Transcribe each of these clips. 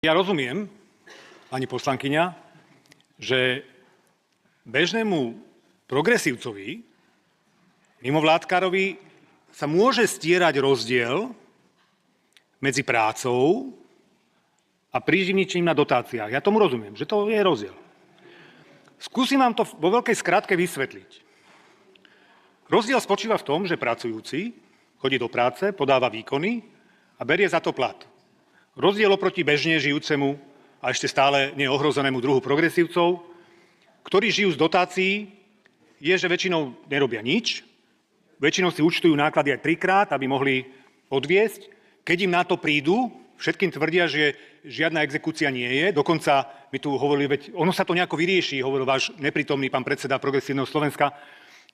Ja rozumiem, pani poslankyňa, že bežnému progresívcovi, mimovládkarovi sa môže stierať rozdiel medzi prácou a príživničením na dotáciách. Ja tomu rozumiem, že to je rozdiel. Skúsim vám to vo veľkej skratke vysvetliť. Rozdiel spočíva v tom, že pracujúci chodí do práce, podáva výkony a berie za to plat. Rozdiel oproti bežne žijúcemu a ešte stále neohrozenému druhu progresívcov, ktorí žijú z dotácií, je, že väčšinou nerobia nič, väčšinou si účtujú náklady aj 3-krát, aby mohli odviesť. Keď im na to prídu, všetkým tvrdia, že žiadna exekúcia nie je. Dokonca mi tu hovorili, veď ono sa to nejako vyrieši, hovoril váš neprítomný pán predseda Progresívneho Slovenska,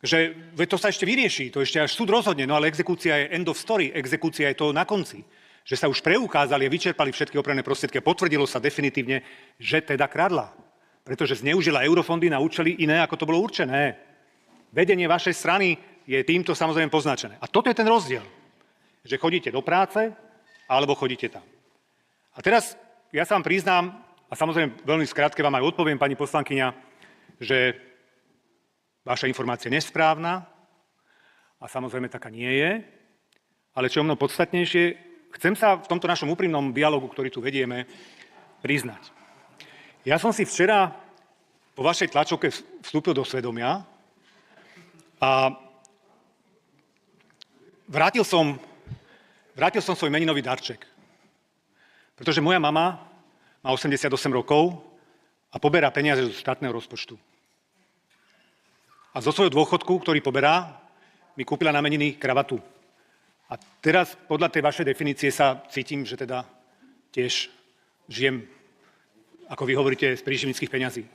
že veď to sa ešte vyrieši, to ešte až súd rozhodne, no ale exekúcia je end of story, exekúcia je to na konci. Že sa už preukázali a vyčerpali všetky opravné prostriedky a potvrdilo sa definitívne, že teda kradla. Pretože zneužila eurofondy na účely iné, ako to bolo určené. Vedenie vašej strany je týmto samozrejme poznačené. A toto je ten rozdiel, že chodíte do práce, alebo chodíte tam. A teraz ja sa vám priznám, a samozrejme veľmi skrátke vám aj odpoviem, pani poslankyňa, že vaša informácia je nesprávna a samozrejme taká nie je, ale čo je mnoho podstatnejšie, chcem sa v tomto našom úprimnom dialogu, ktorý tu vedieme, priznať. Ja som si včera po vašej tlačovke vstúpil do svedomia a vrátil som svoj meninový darček. Pretože moja mama má 88 rokov a poberá peniaze zo štátneho rozpočtu. A zo svojho dôchodku, ktorý poberá, mi kúpila na meniny kravatu. A teraz podľa tej vašej definície sa cítim, že teda tiež žijem, ako vy hovoríte, z príživnických peňazí.